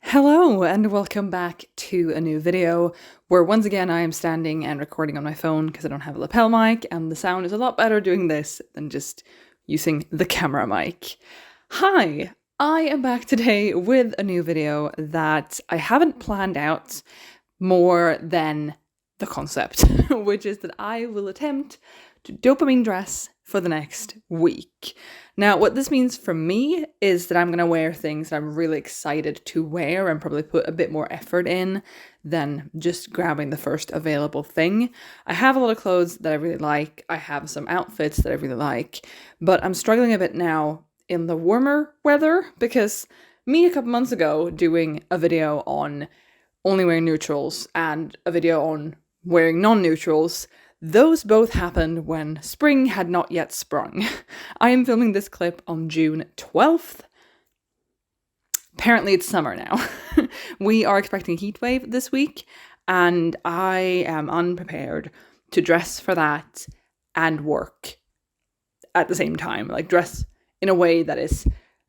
Hello and welcome back to a new video where once again I am standing and recording on my phone because I don't have a lapel mic and the sound is a lot better doing this than just using the camera mic. Hi, I am back today with a new video that I haven't planned out more than the concept, which is that I will attempt to dopamine dress for the next week. Now, what this means for me is that I'm going to wear things that I'm really excited to wear and probably put a bit more effort in than just grabbing the first available thing. I have a lot of clothes that I really like. I have some outfits that I really like, but I'm struggling a bit now in the warmer weather because me a couple months ago doing a video on only wearing neutrals and a video on wearing non-neutrals, those both happened when spring had not yet sprung. I am filming this clip on June 12th. Apparently it's summer now. We are expecting a heat wave this week, and I am unprepared to dress for that and work at the same time. Like, dress in a way that is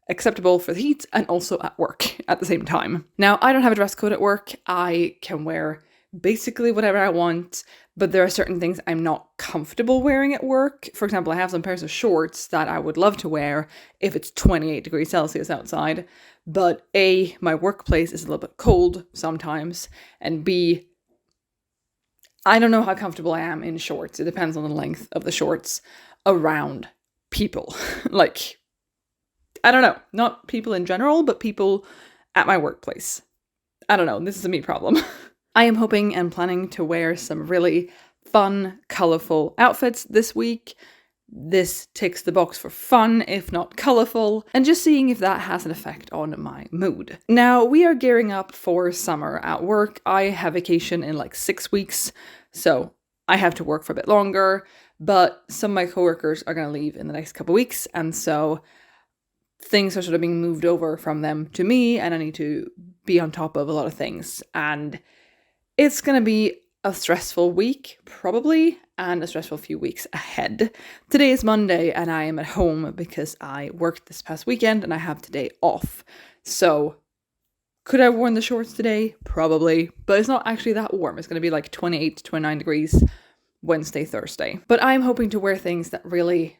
acceptable for the heat and also at work at the same time. Now, I don't have a dress code at work. I can wear basically whatever I want, but there are certain things I'm not comfortable wearing at work. For example, I have some pairs of shorts that I would love to wear if it's 28 degrees Celsius outside, but A, my workplace is a little bit cold sometimes, and B, I don't know how comfortable I am in shorts. It depends on the length of the shorts around people. Like, I don't know, not people in general, but people at my workplace. I don't know, this is a me problem. I am hoping and planning to wear some really fun, colourful outfits this week. This ticks the box for fun, if not colourful, and just seeing if that has an effect on my mood. Now, we are gearing up for summer at work. I have vacation in like 6 weeks, so I have to work for a bit longer, but some of my coworkers are going to leave in the next couple of weeks, and so things are sort of being moved over from them to me, and I need to be on top of a lot of things, and it's going to be a stressful week, probably, and a stressful few weeks ahead. Today is Monday, and I am at home because I worked this past weekend, and I have today off. So, could I have worn the shorts today? Probably, but it's not actually that warm. It's going to be like 28 to 29 degrees Wednesday, Thursday. But I'm hoping to wear things that really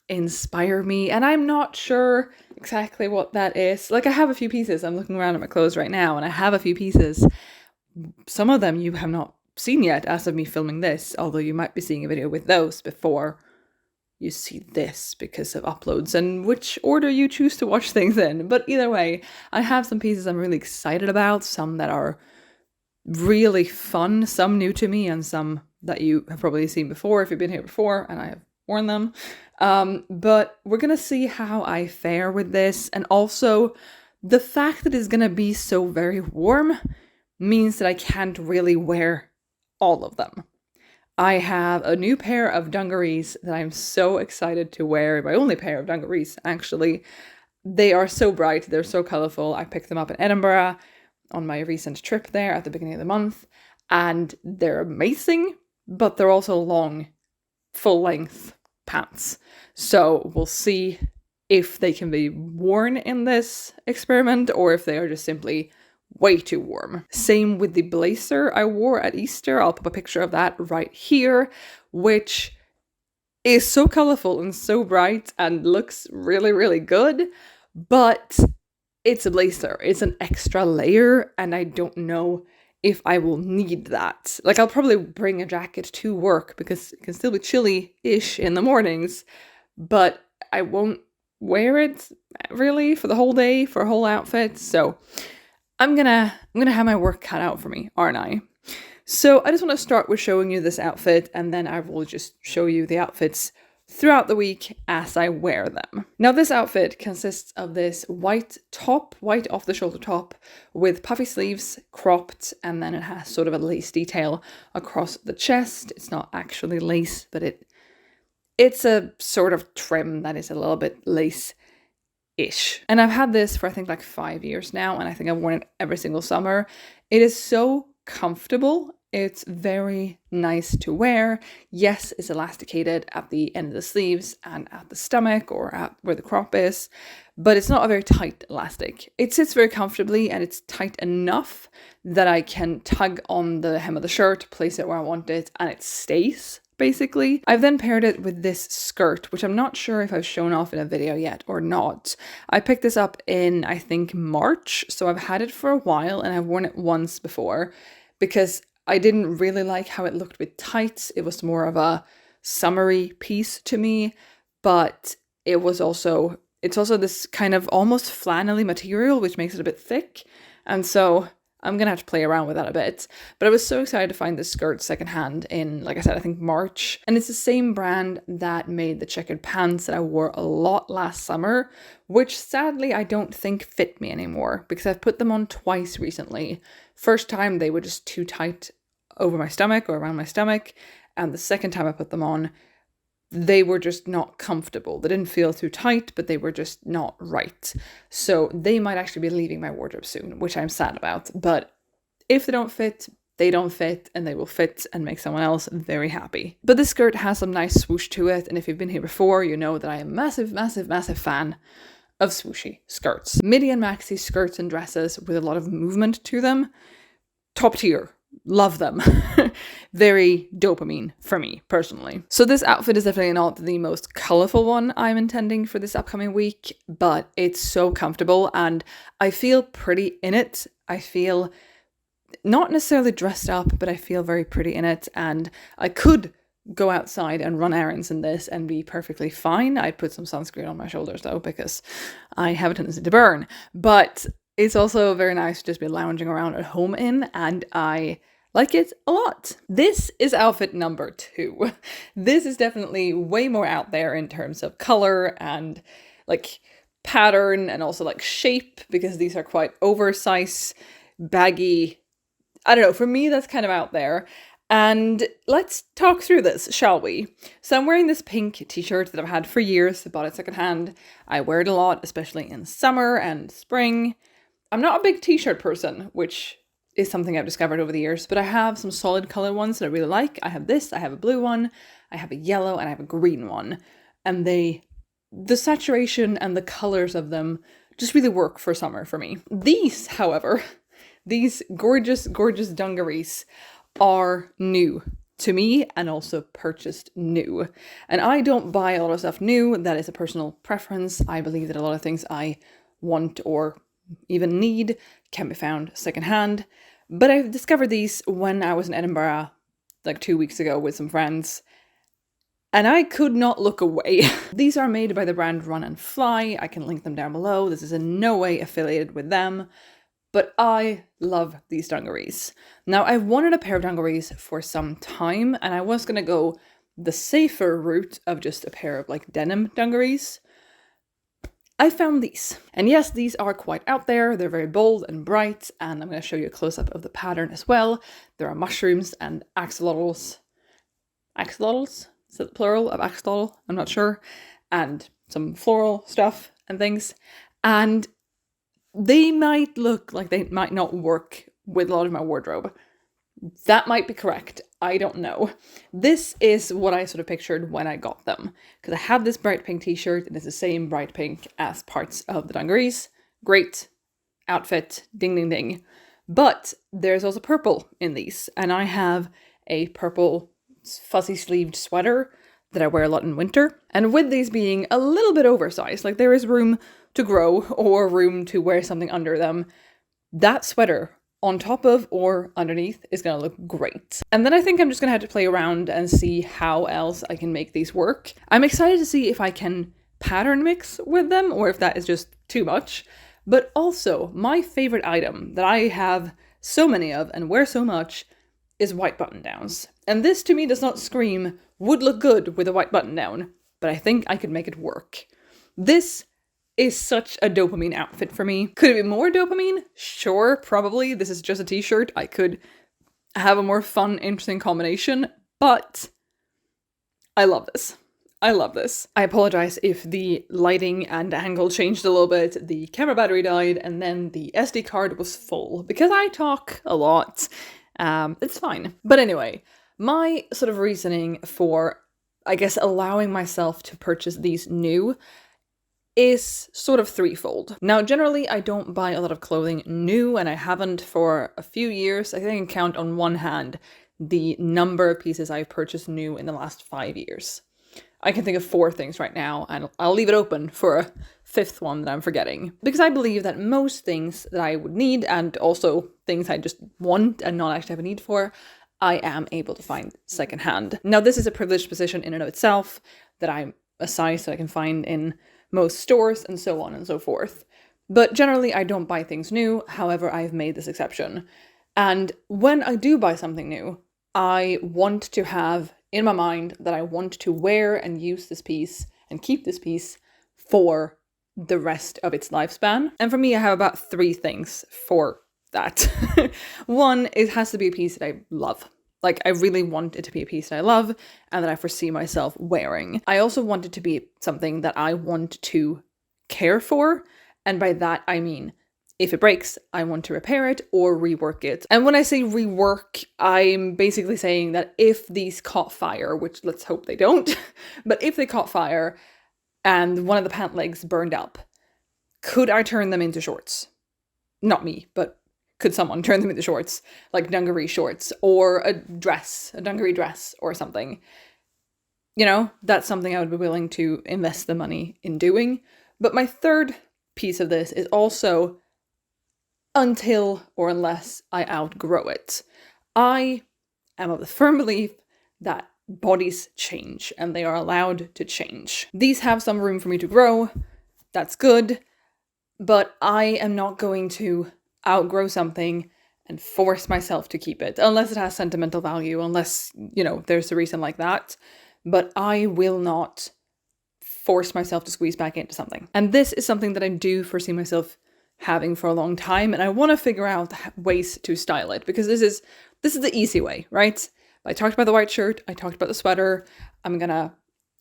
inspire me, and I'm not sure exactly what that is. Like, I have a few pieces. I'm looking around at my clothes right now, and I have a few pieces. Some of them you have not seen yet as of me filming this, although you might be seeing a video with those before you see this because of uploads and which order you choose to watch things in. But either way, I have some pieces I'm really excited about, some that are really fun, some new to me, and some that you have probably seen before if you've been here before and I have worn them. But we're gonna see how I fare with this, and also the fact that it's gonna be so very warm means that I can't really wear all of them. I have a new pair of dungarees that I'm so excited to wear. My only pair of dungarees, actually. They are so bright, they're so colourful. I picked them up in Edinburgh on my recent trip there at the beginning of the month, and they're amazing, but they're also long, full-length pants. So we'll see if they can be worn in this experiment or if they are just simply way too warm. Same with the blazer I wore at Easter. I'll put a picture of that right here, which is so colourful and so bright and looks really, really good, but it's a blazer. It's an extra layer, and I don't know if I will need that. Like, I'll probably bring a jacket to work because it can still be chilly-ish in the mornings, but I won't wear it really for the whole day, for a whole outfit, so I'm gonna have my work cut out for me, aren't I? So I just want to start with showing you this outfit, and then I will just show you the outfits throughout the week as I wear them. Now, this outfit consists of this white top, white off-the-shoulder top with puffy sleeves, cropped, and then it has sort of a lace detail across the chest. It's not actually lace, but it's a sort of trim that is a little bit lace-ish. And I've had this for I think like 5 years now, and I think I've worn it every single summer. It is so comfortable It's very nice to wear. Yes, it's elasticated at the end of the sleeves and at the stomach or at where the crop is, but it's not a very tight elastic. It sits very comfortably and it's tight enough that I can tug on the hem of the shirt, place it where I want it, and it stays, basically. I've then paired it with this skirt, which I'm not sure if I've shown off in a video yet or not. I picked this up in, I think, March, so I've had it for a while and I've worn it once before because I didn't really like how it looked with tights. It was more of a summery piece to me, but it's also this kind of almost flannelly material, which makes it a bit thick. And so I'm going to have to play around with that a bit. But I was so excited to find this skirt secondhand in, like I said, I think March. And it's the same brand that made the checkered pants that I wore a lot last summer, which sadly I don't think fit me anymore because I've put them on twice recently. First time they were just too tight over my stomach or around my stomach. And the second time I put them on, they were just not comfortable. They didn't feel too tight, but they were just not right. So they might actually be leaving my wardrobe soon, which I'm sad about. But if they don't fit, they don't fit, and they will fit and make someone else very happy. But this skirt has some nice swoosh to it, and if you've been here before, you know that I am a massive, massive, massive fan of swooshy skirts. Midi and maxi skirts and dresses with a lot of movement to them. Top tier. Love them. Very dopamine for me, personally. So this outfit is definitely not the most colourful one I'm intending for this upcoming week, but it's so comfortable and I feel pretty in it. I feel not necessarily dressed up, but I feel very pretty in it, and I could go outside and run errands in this and be perfectly fine. I'd put some sunscreen on my shoulders though, because I have a tendency to burn, but it's also very nice to just be lounging around at home in, and I like it a lot. This is outfit number 2. This is definitely way more out there in terms of color and like pattern and also like shape, because these are quite oversized, baggy. I don't know, for me that's kind of out there. And let's talk through this, shall we? So I'm wearing this pink t-shirt that I've had for years. I bought it secondhand. I wear it a lot, especially in summer and spring. I'm not a big t-shirt person, which is something I've discovered over the years, but I have some solid colored ones that I really like. I have this, I have a blue one, I have a yellow, and I have a green one. And the saturation and the colors of them just really work for summer for me. These, however, these gorgeous, gorgeous dungarees are new to me and also purchased new. And I don't buy a lot of stuff new. That is a personal preference. I believe that a lot of things I want or even need can be found secondhand. But I discovered these when I was in Edinburgh like 2 weeks ago with some friends, and I could not look away. These are made by the brand Run and Fly. I can link them down below. This is in no way affiliated with them, but I love these dungarees. Now, I've wanted a pair of dungarees for some time, and I was gonna go the safer route of just a pair of like denim dungarees. I found these. And yes, these are quite out there. They're very bold and bright, and I'm going to show you a close-up of the pattern as well. There are mushrooms and axolotls. Axolotls? Is it the plural of axolotl? I'm not sure. And some floral stuff and things. And they might look like they might not work with a lot of my wardrobe. That might be correct. I don't know. This is what I sort of pictured when I got them, because I have this bright pink t-shirt and it's the same bright pink as parts of the dungarees. Great outfit, ding ding ding. But there's also purple in these, and I have a purple fuzzy sleeved sweater that I wear a lot in winter. And with these being a little bit oversized, like there is room to grow or room to wear something under them, that sweater on top of or underneath is going to look great. And then I think I'm just going to have to play around and see how else I can make these work. I'm excited to see if I can pattern mix with them or if that is just too much. But also, my favorite item that I have so many of and wear so much is white button downs. And this to me does not scream would look good with a white button down, but I think I could make it work. This is such a dopamine outfit for me. Could it be more dopamine? Sure, probably. This is just a t-shirt. I could have a more fun, interesting combination, but I love this. I love this. I apologize if the lighting and angle changed a little bit. The camera battery died and then the SD card was full because I talk a lot It's fine. But anyway, my sort of reasoning for, I guess, allowing myself to purchase these new is sort of threefold. Now, generally, I don't buy a lot of clothing new, and I haven't for a few years. I think I can count on one hand the number of pieces I've purchased new in the last 5 years. I can think of 4 things right now, and I'll leave it open for a 5th one that I'm forgetting. Because I believe that most things that I would need, and also things I just want and not actually have a need for, I am able to find secondhand. Now, this is a privileged position in and of itself, that I'm a size that I can find in most stores and so on and so forth. But generally, I don't buy things new. However, I've made this exception. And when I do buy something new, I want to have in my mind that I want to wear and use this piece and keep this piece for the rest of its lifespan. And for me, I have about 3 things for that. One, it has to be a piece that I love. Like, I really want it to be a piece that I love and that I foresee myself wearing. I also want it to be something that I want to care for. And by that, I mean, if it breaks, I want to repair it or rework it. And when I say rework, I'm basically saying that if these caught fire, which let's hope they don't, but if they caught fire and one of the pant legs burned up, could I turn them into shorts? Not me, but could someone turn them into shorts, like dungaree shorts or a dungaree dress or something? You know, that's something I would be willing to invest the money in doing. But my third piece of this is also until or unless I outgrow it. I am of the firm belief that bodies change and they are allowed to change. These have some room for me to grow. That's good. But I am not going to outgrow something and force myself to keep it, unless it has sentimental value, unless, you know, there's a reason like that. But I will not force myself to squeeze back into something. And this is something that I do foresee myself having for a long time, and I want to figure out ways to style it, because this is the easy way, right? I talked about the white shirt, I talked about the sweater. I'm gonna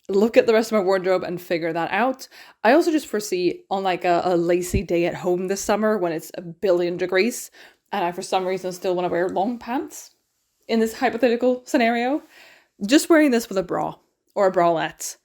look at the rest of my wardrobe and figure that out. I also just foresee on like a lazy day at home this summer when it's 1,000,000,000 degrees and I for some reason still want to wear long pants in this hypothetical scenario, just wearing this with a bra or a bralette,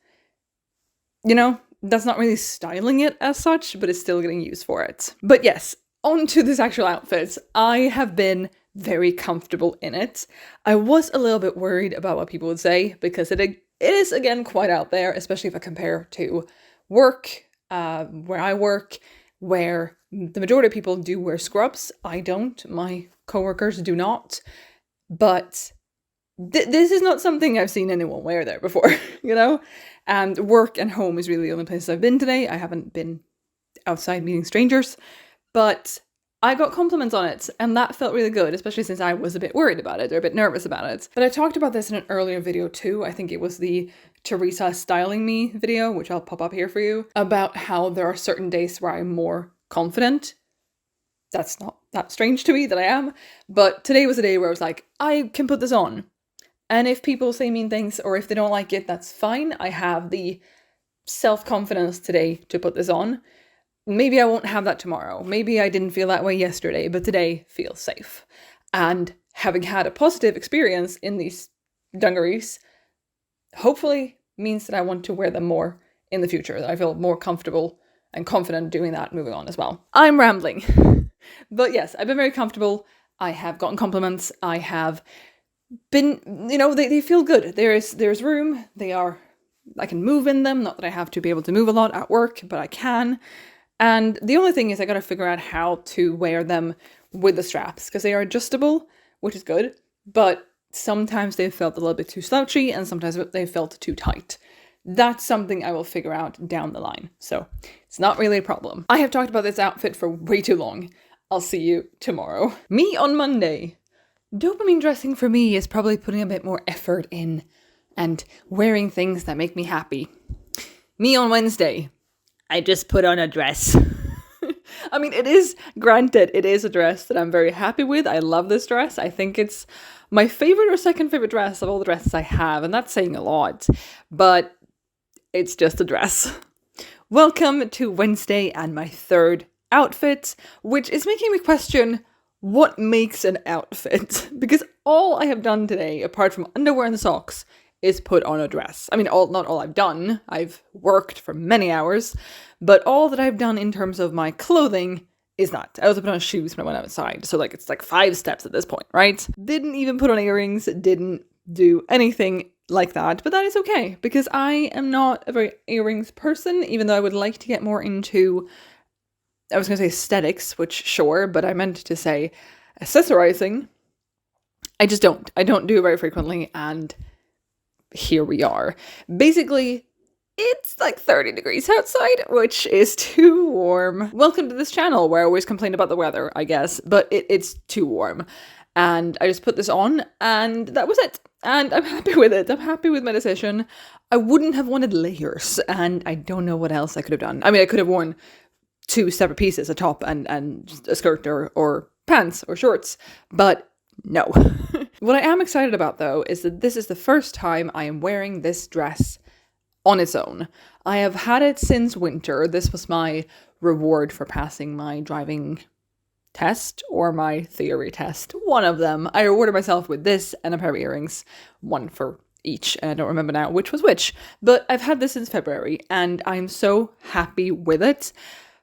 you know, that's not really styling it as such, but it's still getting used for it. But yes, on to this actual outfit. I have been very comfortable in it. I was a little bit worried about what people would say, because it is, again, quite out there, especially if I compare to work, where I work, where the majority of people do wear scrubs. I don't. My coworkers do not. But this is not something I've seen anyone wear there before, you know? And work and home is really the only places I've been today. I haven't been outside meeting strangers, but I got compliments on it, and that felt really good, especially since I was a bit worried about it, or a bit nervous about it. But I talked about this in an earlier video too. I think it was the Teresa styling me video, which I'll pop up here for you, about how there are certain days where I'm more confident. That's not that strange to me that I am, but today was a day where I was like, I can put this on. And if people say mean things, or if they don't like it, that's fine. I have the self-confidence today to put this on. Maybe I won't have that tomorrow. Maybe I didn't feel that way yesterday, but today feels safe. And having had a positive experience in these dungarees, hopefully means that I want to wear them more in the future, that I feel more comfortable and confident doing that moving on as well. I'm rambling. But yes, I've been very comfortable. I have gotten compliments. I have been, you know, they feel good. There's room. I can move in them. Not that I have to be able to move a lot at work, but I can. And the only thing is I gotta figure out how to wear them with the straps, because they are adjustable, which is good, but sometimes they felt a little bit too slouchy and sometimes they felt too tight. That's something I will figure out down the line. So it's not really a problem. I have talked about this outfit for way too long. I'll see you tomorrow. Me on Monday. Dopamine dressing for me is probably putting a bit more effort in and wearing things that make me happy. Me on Wednesday. I just put on a dress. I mean, it is a dress that I'm very happy with. I love this dress. I think it's my favorite or second favorite dress of all the dresses I have, and that's saying a lot, but it's just a dress. Welcome to Wednesday and my third outfit, which is making me question, what makes an outfit? Because all I have done today, apart from underwear and socks, is put on a dress. I mean, not all I've done. I've worked for many hours, but all that I've done in terms of my clothing is not. I also put on shoes when I went outside, so it's like 5 steps at this point, right? Didn't even put on earrings, didn't do anything like that, but that is okay, because I am not a very earrings person, even though I would like to get more into, I was going to say aesthetics, which sure, but I meant to say accessorizing. I just don't. I don't do it very frequently, and here we are. Basically, it's like 30 degrees outside, which is too warm. Welcome to this channel where I always complain about the weather, I guess, but it's too warm. And I just put this on, and that was it. And I'm happy with it. I'm happy with my decision. I wouldn't have wanted layers, and I don't know what else I could have done. I mean, I could have worn 2 separate pieces, a top and just a skirt or pants or shorts, but no. What I am excited about, though, is that this is the first time I am wearing this dress on its own. I have had it since winter. This was my reward for passing my driving test or my theory test. One of them. I rewarded myself with this and a pair of earrings, one for each, and I don't remember now which was which. But I've had this since February, and I'm so happy with it.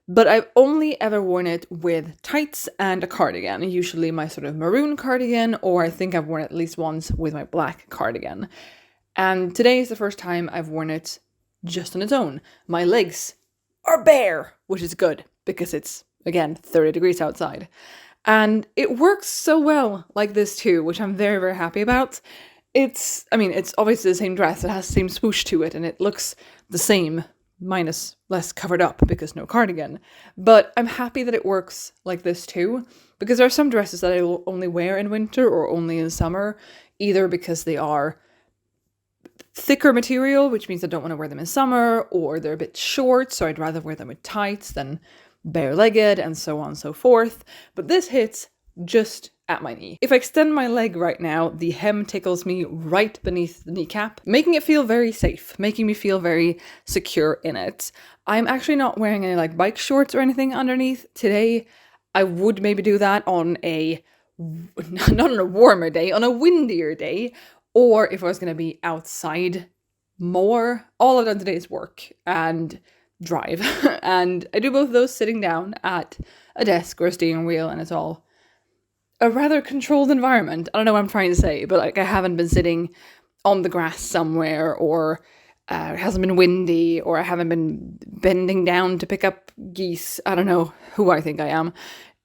But I've only ever worn it with tights and a cardigan, usually my sort of maroon cardigan, or I think I've worn it at least once with my black cardigan. And today is the first time I've worn it just on its own. My legs are bare, which is good because it's, again, 30 degrees outside. And it works so well like this too, which I'm very, very happy about. It's obviously the same dress. It has the same swoosh to it and it looks the same, minus less covered up because no cardigan. But I'm happy that it works like this too, because there are some dresses that I will only wear in winter or only in summer, either because they are thicker material, which means I don't want to wear them in summer, or they're a bit short, so I'd rather wear them with tights than bare-legged, and so on and so forth. But this hits just at my knee. If I extend my leg right now, the hem tickles me right beneath the kneecap, making it feel very safe, making me feel very secure in it. I'm actually not wearing any like bike shorts or anything underneath today. I would maybe do that on not on a warmer day, on a windier day, or if I was going to be outside more. All I've done today is work and drive. And I do both of those sitting down at a desk or a steering wheel, and it's all a rather controlled environment. I don't know what I'm trying to say, but like I haven't been sitting on the grass somewhere, or it hasn't been windy, or I haven't been bending down to pick up geese. I don't know who I think I am.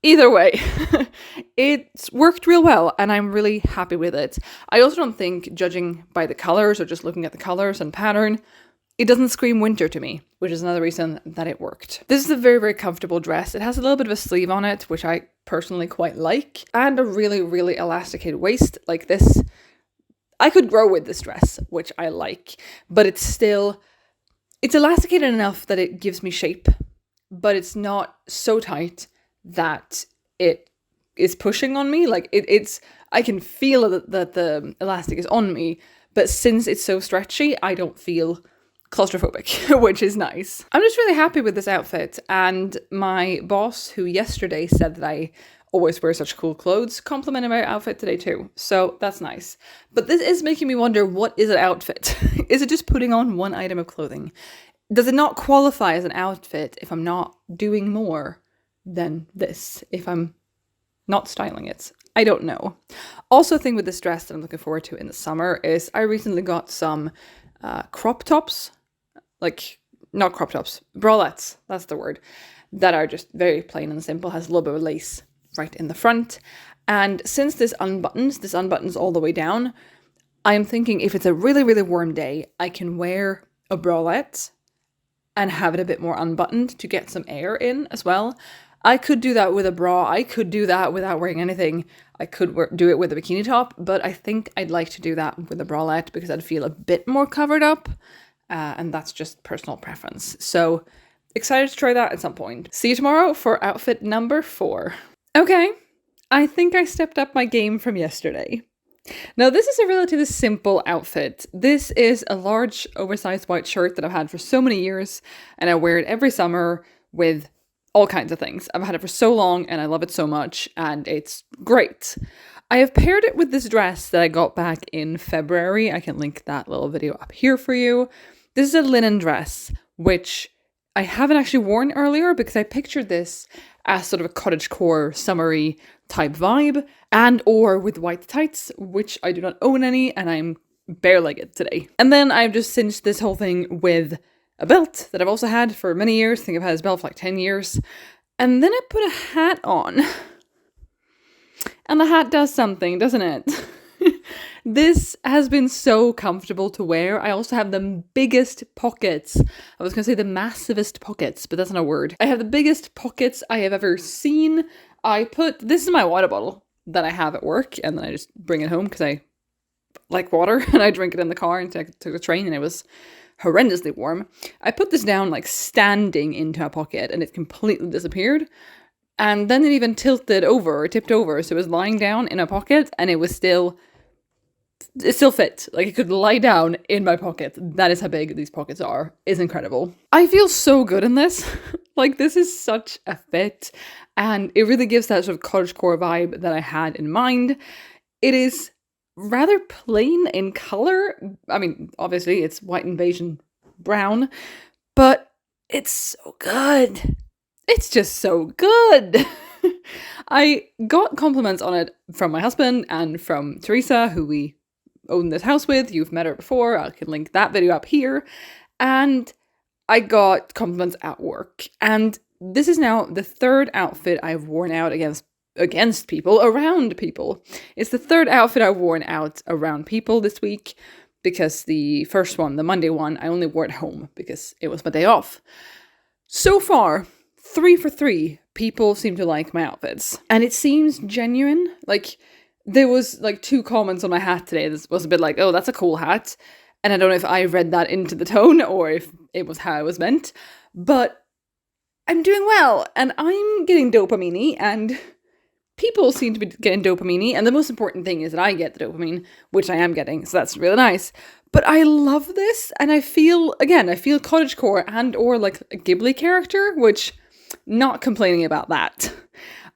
Either way, it's worked real well and I'm really happy with it. I also don't think, judging by the colors or just looking at the colors and pattern, it doesn't scream winter to me, which is another reason that it worked. This is a very, very comfortable dress. It has a little bit of a sleeve on it, which I personally quite like, and a really, really elasticated waist like this. I could grow with this dress, which I like, but it's elasticated enough that it gives me shape, but it's not so tight that it is pushing on me. Like I can feel that the elastic is on me, but since it's so stretchy, I don't feel claustrophobic, which is nice. I'm just really happy with this outfit, and my boss, who yesterday said that I always wear such cool clothes, complimented my outfit today too, so that's nice. But this is making me wonder, what is an outfit? Is it just putting on one item of clothing? Does it not qualify as an outfit if I'm not doing more than this, if I'm not styling it? I don't know. Also, a thing with this dress that I'm looking forward to in the summer is I recently got some crop tops, like not crop tops, bralettes, that's the word, that are just very plain and simple, has a little bit of lace right in the front. And since this unbuttons all the way down, I am thinking if it's a really, really warm day, I can wear a bralette and have it a bit more unbuttoned to get some air in as well. I could do that with a bra. I could do that without wearing anything. I could do it with a bikini top, but I think I'd like to do that with a bralette because I'd feel a bit more covered up, and that's just personal preference. So excited to try that at some point. See you tomorrow for outfit number 4. Okay, I think I stepped up my game from yesterday. Now, this is a relatively simple outfit. This is a large, oversized white shirt that I've had for so many years, and I wear it every summer with all kinds of things. I've had it for so long and I love it so much and it's great. I have paired it with this dress that I got back in February. I can link that little video up here for you. This is a linen dress, which I haven't actually worn earlier because I pictured this as sort of a cottagecore summery type vibe, and or with white tights, which I do not own any, and I'm bare-legged today. And then I've just cinched this whole thing with a belt that I've also had for many years. I think I've had this belt for like 10 years. And then I put a hat on. And the hat does something, doesn't it? This has been so comfortable to wear. I also have the biggest pockets. I was going to say the massivest pockets, but that's not a word. I have the biggest pockets I have ever seen. This is my water bottle that I have at work, and then I just bring it home because I like water, and I drink it in the car and took the train, and it was horrendously warm. I put this down like standing into a pocket, and it completely disappeared. And then it even tipped over, so it was lying down in a pocket, and it still fit. Like, it could lie down in my pocket. That is how big these pockets are. It's incredible. I feel so good in this. Like, this is such a fit, and it really gives that sort of cottagecore vibe that I had in mind. It is rather plain in color. I mean, obviously, it's white and beige and brown, but it's so good. It's just so good. I got compliments on it from my husband and from Teresa, who we own this house with. You've met her before. I can link that video up here. And I got compliments at work. And this is now the third outfit I've worn out against people, around people. It's the third outfit I've worn out around people this week, because the first one, the Monday one, I only wore it home because it was my day off. So far, 3 for 3 people seem to like my outfits, and it seems genuine. Like, there was like 2 comments on my hat today. This was a bit like, oh, that's a cool hat, and I don't know if I read that into the tone or if it was how it was meant, but I'm doing well, and I'm getting dopamine, and people seem to be getting dopamine, and the most important thing is that I get the dopamine, which I am getting, so that's really nice. But I love this, and I feel cottagecore and or like a Ghibli character, which, not complaining about that.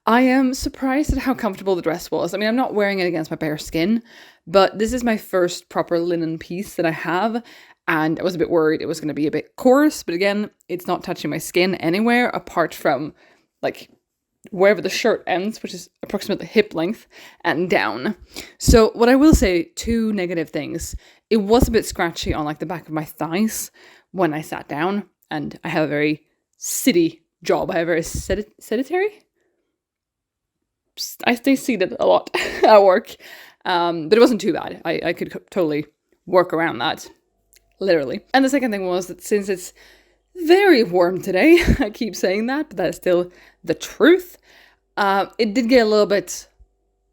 I am surprised at how comfortable the dress was. I mean, I'm not wearing it against my bare skin, but this is my first proper linen piece that I have, and I was a bit worried it was going to be a bit coarse, but again, it's not touching my skin anywhere apart from like wherever the shirt ends, which is approximately hip length and down. So what I will say, 2 negative things. It was a bit scratchy on like the back of my thighs when I sat down, and I have a very city job. I have a very sedentary. I stay seated a lot at work, but it wasn't too bad. I could totally work around that, literally. And the second thing was that since it's very warm today, I keep saying that, but that is still the truth. It did get a little bit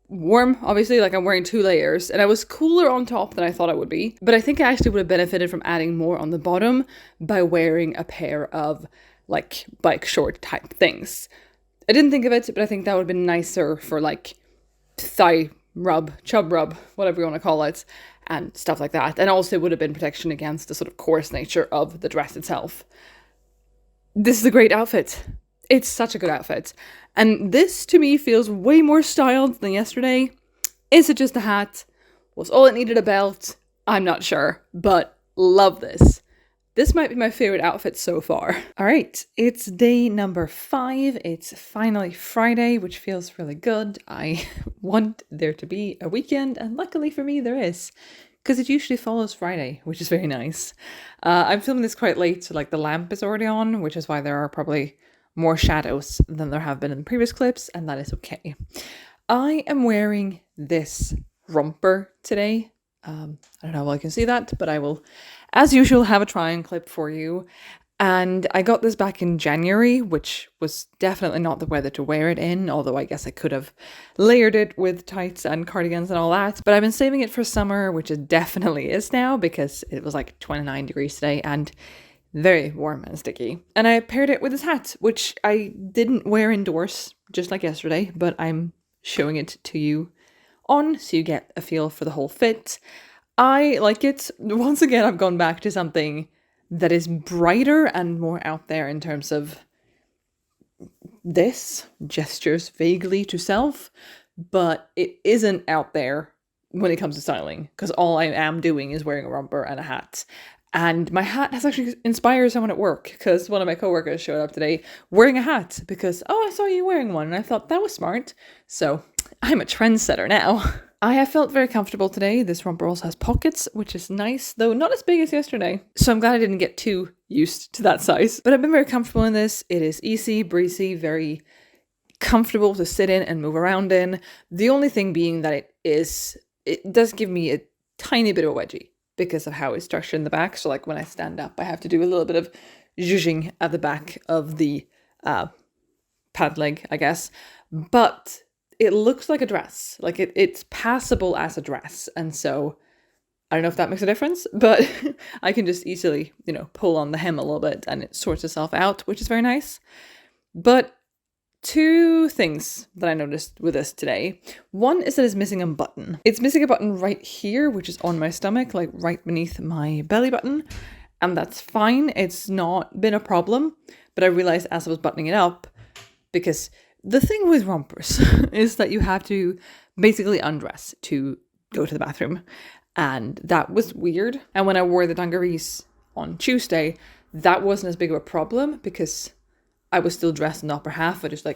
warm, obviously, like I'm wearing 2 layers, and I was cooler on top than I thought I would be, but I think I actually would have benefited from adding more on the bottom by wearing a pair of like bike short type things. I didn't think of it, but I think that would have been nicer for like thigh rub, chub rub, whatever you want to call it, and stuff like that. And also would have been protection against the sort of coarse nature of the dress itself. This is a great outfit. It's such a good outfit. And this, to me, feels way more styled than yesterday. Is it just a hat? Was all it needed a belt? I'm not sure, but love this. This might be my favorite outfit so far. All right, it's day number 5. It's finally Friday, which feels really good. I want there to be a weekend, and luckily for me, there is, because it usually follows Friday, which is very nice. I'm filming this quite late, so like the lamp is already on, which is why there are probably more shadows than there have been in the previous clips, and that is okay. I am wearing this romper today. I don't know if I can see that, but I will, as usual, have a try on clip for you. And I got this back in January, which was definitely not the weather to wear it in, although I guess I could have layered it with tights and cardigans and all that. But I've been saving it for summer, which it definitely is now, because it was like 29 degrees today and very warm and sticky. And I paired it with this hat, which I didn't wear indoors, just like yesterday, but I'm showing it to you on so you get a feel for the whole fit. I like it. Once again, I've gone back to something that is brighter and more out there in terms of this gestures vaguely to self, but it isn't out there when it comes to styling, because all I am doing is wearing a romper and a hat. And my hat has actually inspired someone at work, because one of my coworkers showed up today wearing a hat because, oh, I saw you wearing one, and I thought that was smart. So I'm a trendsetter now. I have felt very comfortable today. This romper also has pockets, which is nice, though not as big as yesterday. So I'm glad I didn't get too used to that size. But I've been very comfortable in this. It is easy, breezy, very comfortable to sit in and move around in. The only thing being that it does give me a tiny bit of a wedgie because of how it's structured in the back. So like when I stand up, I have to do a little bit of zhuzhing at the back of the pad leg, I guess. But it looks like a dress. Like it's passable as a dress. And so I don't know if that makes a difference, but I can just easily, pull on the hem a little bit and it sorts itself out, which is very nice. But two things that I noticed with this today. One is that it's missing a button. It's missing a button right here, which is on my stomach, like right beneath my belly button. And that's fine. It's not been a problem. But I realized as I was buttoning it up, because the thing with rompers is that you have to basically undress to go to the bathroom. And that was weird. And when I wore the dungarees on Tuesday, that wasn't as big of a problem because I was still dressed in the upper half. I just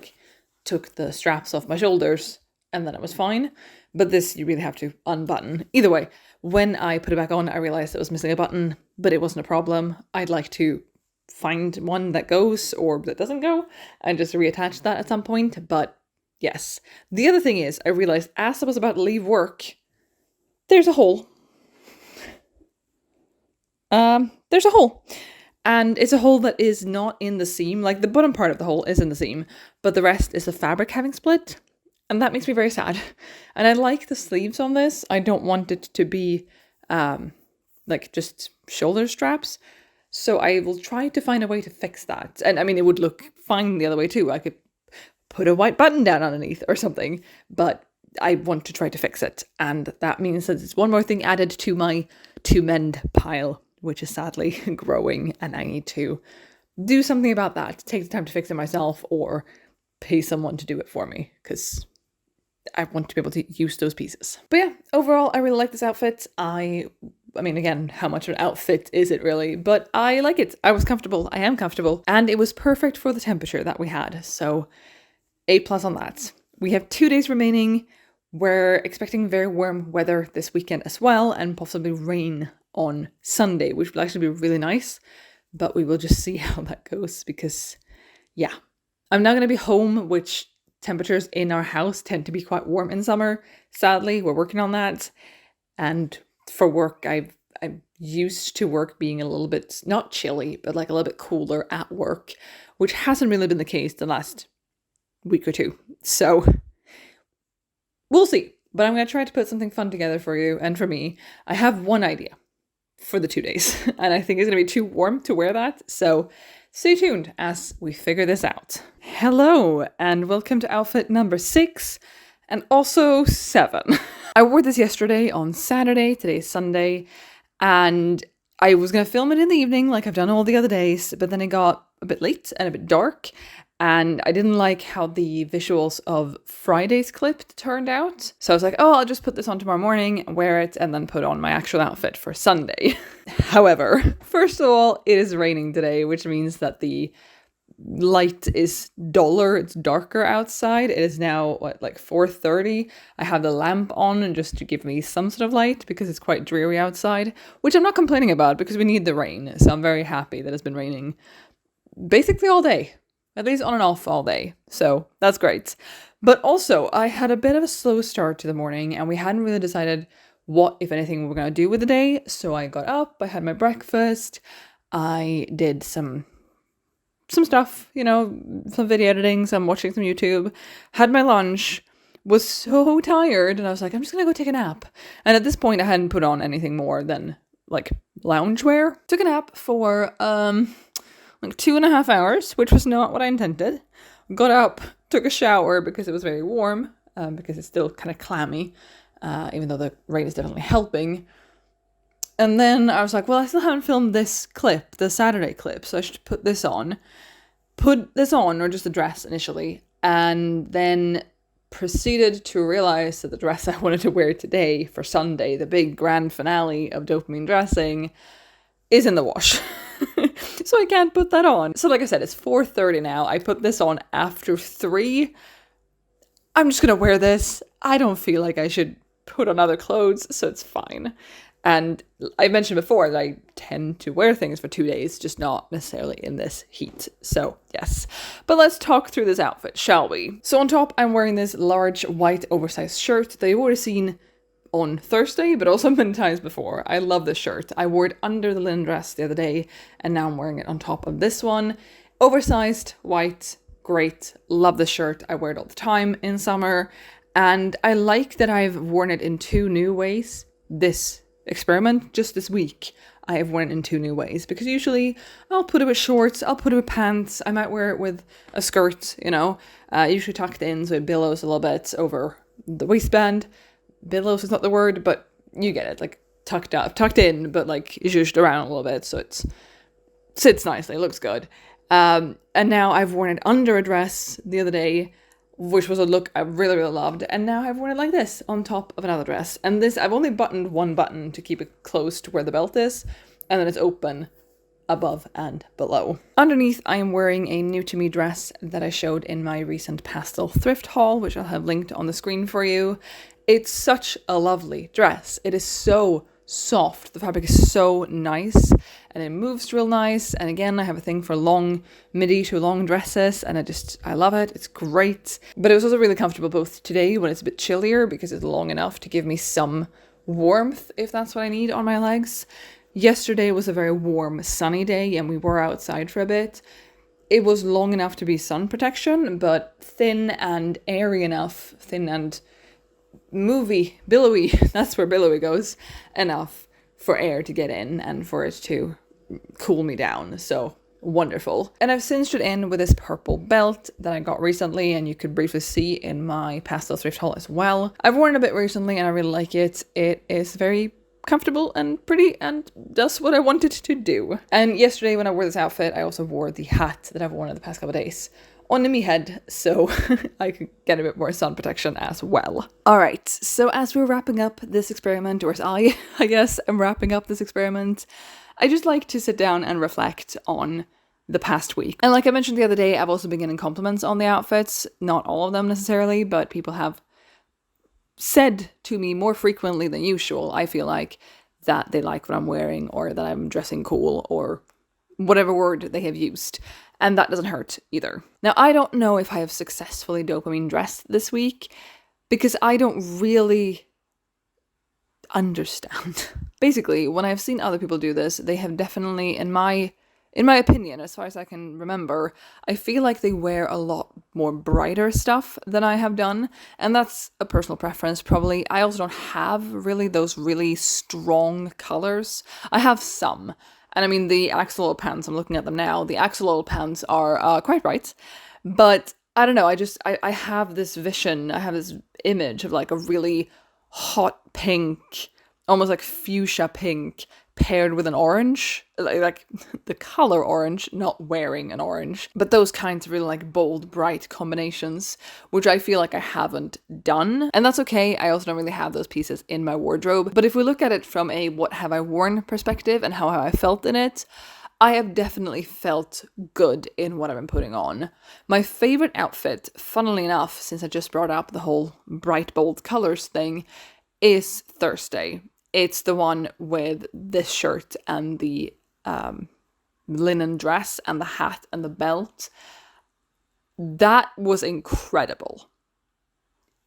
took the straps off my shoulders and then it was fine. But this, you really have to unbutton. Either way, when I put it back on, I realized it was missing a button, but it wasn't a problem. I'd like to find one that goes or that doesn't go and just reattach that at some point. But yes, the other thing is I realized as I was about to leave work, there's a hole. There's a hole. And it's a hole that is not in the seam. Like the bottom part of the hole is in the seam, but the rest is the fabric having split. And that makes me very sad. And I like the sleeves on this. I don't want it to be just shoulder straps. So I will try to find a way to fix that. And I mean, it would look fine the other way too. I could put a white button down underneath or something, but I want to try to fix it. And that means that it's one more thing added to my to mend pile, which is sadly growing, and I need to do something about that. Take the time to fix it myself or pay someone to do it for me because I want to be able to use those pieces. But yeah, overall, I really like this outfit. I mean, again, how much of an outfit is it really? But I like it. I was comfortable. I am comfortable. And it was perfect for the temperature that we had. So A+ on that. We have 2 days remaining. We're expecting very warm weather this weekend as well, and possibly rain on Sunday, which will actually be really nice, but we will just see how that goes because, yeah. I'm now going to be home, which temperatures in our house tend to be quite warm in summer. Sadly, we're working on that. And for work, I'm used to work being a little bit, not chilly, but like a little bit cooler at work, which hasn't really been the case the last week or two. So we'll see. But I'm going to try to put something fun together for you and for me. I have one idea for the 2 days, and I think it's going to be too warm to wear that. So stay tuned as we figure this out. Hello, and welcome to outfit number 6 and also 7. I wore this yesterday on Saturday. Today's Sunday, and I was going to film it in the evening like I've done all the other days, but then it got a bit late and a bit dark. And I didn't like how the visuals of Friday's clip turned out. So I was like, oh, I'll just put this on tomorrow morning, wear it, and then put on my actual outfit for Sunday. However, first of all, it is raining today, which means that the light is duller. It's darker outside. It is now, 4:30. I have the lamp on just to give me some sort of light because it's quite dreary outside, which I'm not complaining about because we need the rain. So I'm very happy that it's been raining basically all day. At least on and off all day. So that's great. But also, I had a bit of a slow start to the morning and we hadn't really decided what, if anything, we were going to do with the day. So I got up, I had my breakfast, I did some stuff, some video editing, some watching some YouTube, had my lunch, was so tired, and I was like, I'm just going to go take a nap. And at this point, I hadn't put on anything more than, loungewear. Took a nap for, 2.5 hours, which was not what I intended. Got up, took a shower because it was very warm, because it's still kind of clammy, even though the rain is definitely helping. And then I was like, well, I still haven't filmed this clip, the Saturday clip, so I should put this on. put this on, or just the dress initially, and then proceeded to realize that the dress I wanted to wear today for Sunday, the big grand finale of Dopamine dressing, is in the wash. So I can't put that on. So like I said, it's 4:30 now. I put this on after 3. I'm just gonna wear this. I don't feel like I should put on other clothes, so it's fine. And I mentioned before that I tend to wear things for 2 days, just not necessarily in this heat. So yes, but let's talk through this outfit, shall we? So on top, I'm wearing this large white oversized shirt that you've already seen on Thursday, but also many times before. I love this shirt. I wore it under the linen dress the other day, and now I'm wearing it on top of this one. Oversized, white, great. Love this shirt. I wear it all the time in summer, and I like that I've worn it in 2 new ways this experiment. Just this week, I have worn it in 2 new ways, because usually I'll put it with shorts, I'll put it with pants, I might wear it with a skirt, usually tucked in so it billows a little bit over the waistband. Billows is not the word, but you get it, like tucked in, but like zhuzhed around a little bit, so it sits nicely, it looks good. And now I've worn it under a dress the other day, which was a look I really, really loved, and now I've worn it like this on top of another dress. And this, I've only buttoned one button to keep it close to where the belt is, and then it's open above and below. Underneath, I am wearing a new to me dress that I showed in my recent pastel thrift haul, which I'll have linked on the screen for you. It's such a lovely dress. It is so soft. The fabric is so nice, and it moves real nice. And again, I have a thing for long midi to long dresses, and I love it. It's great. But it was also really comfortable both today when it's a bit chillier, because it's long enough to give me some warmth if that's what I need on my legs. Yesterday was a very warm, sunny day, and we were outside for a bit. It was long enough to be sun protection, but thin and airy enough, thin and billowy, that's where billowy goes, enough for air to get in and for it to cool me down. So wonderful. And I've cinched it in with this purple belt that I got recently, and you could briefly see in my pastel thrift haul as well. I've worn it a bit recently and I really like it. It is very comfortable and pretty and does what I wanted to do. And yesterday when I wore this outfit, I also wore the hat that I've worn in the past couple of days on me head, so I could get a bit more sun protection as well. Alright, so as we're wrapping up this experiment, or as I guess, am wrapping up this experiment, I just like to sit down and reflect on the past week. And like I mentioned the other day, I've also been getting compliments on the outfits. Not all of them necessarily, but people have said to me more frequently than usual, I feel like, that they like what I'm wearing, or that I'm dressing cool, or whatever word they have used. And that doesn't hurt either. Now, I don't know if I have successfully dopamine dressed this week, because I don't really understand. Basically, when I've seen other people do this, they have definitely, in my opinion, as far as I can remember, I feel like they wear a lot more brighter stuff than I have done. And that's a personal preference, probably. I also don't have really those really strong colors. I have some. And I mean, the axolotl pants, I'm looking at them now, the axolotl pants are quite bright. But I don't know, I have this vision, I have this image of like a really hot pink, almost like fuchsia pink, paired with an orange, like the color orange, not wearing an orange, but those kinds of really like bold, bright combinations, which I feel like I haven't done. And that's okay, I also don't really have those pieces in my wardrobe. But if we look at it from a what have I worn perspective and how have I felt in it, I have definitely felt good in what I've been putting on. My favorite outfit, funnily enough, since I just brought up the whole bright, bold colors thing, is Thursday. It's the one with this shirt and the linen dress and the hat and the belt. That was incredible.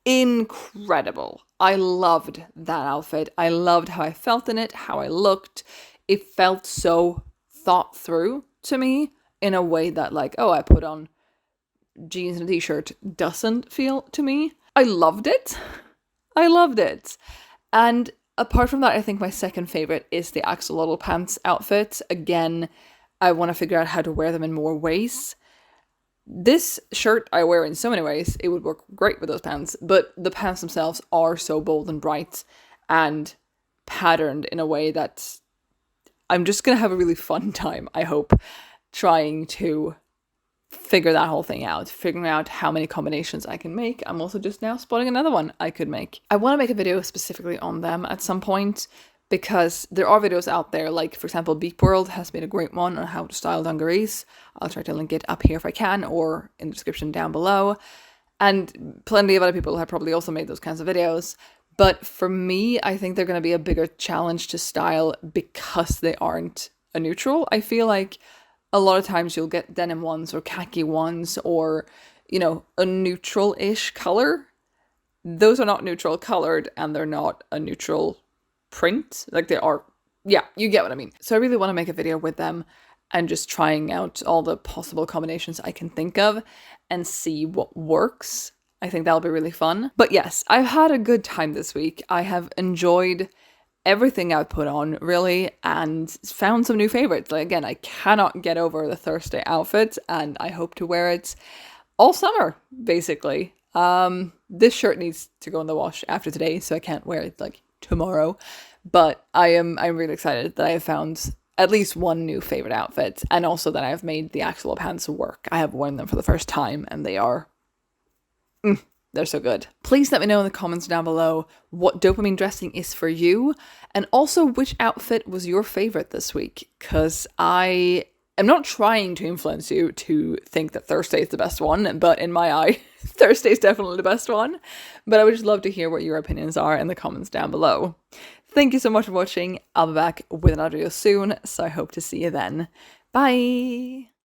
Incredible. I loved that outfit. I loved how I felt in it, how I looked. It felt so thought through to me in a way that like, oh, I put on jeans and a t-shirt doesn't feel to me. I loved it. I loved it. And apart from that, I think my second favorite is the axolotl pants outfit. Again, I want to figure out how to wear them in more ways. This shirt I wear in so many ways, it would work great with those pants, but the pants themselves are so bold and bright and patterned in a way that I'm just going to have a really fun time, I hope, trying to figure that whole thing out, figuring out how many combinations I can make. I'm also just now spotting another one I could make. I want to make a video specifically on them at some point, because there are videos out there, like for example Beep World has made a great one on how to style dungarees. I'll try to link it up here if I can, or in the description down below. And plenty of other people have probably also made those kinds of videos. But for me, I think they're going to be a bigger challenge to style because they aren't a neutral. I feel like a lot of times you'll get denim ones or khaki ones or, you know, a neutral-ish color. Those are not neutral colored and they're not a neutral print. Like they are, yeah, you get what I mean. So I really want to make a video with them and just trying out all the possible combinations I can think of and see what works. I think that'll be really fun. But yes, I've had a good time this week. I have enjoyed everything I've put on, really, and found some new favorites. Like, again, I cannot get over the Thursday outfit, and I hope to wear it all summer, basically. This shirt needs to go in the wash after today, so I can't wear it like tomorrow. But I'm really excited that I have found at least one new favorite outfit, and also that I've made the actual pants work. I have worn them for the first time, and they are they're so good. Please let me know in the comments down below what dopamine dressing is for you, and also which outfit was your favorite this week, because I am not trying to influence you to think that Thursday is the best one, but in my eye, Thursday is definitely the best one. But I would just love to hear what your opinions are in the comments down below. Thank you so much for watching. I'll be back with another video soon, so I hope to see you then. Bye!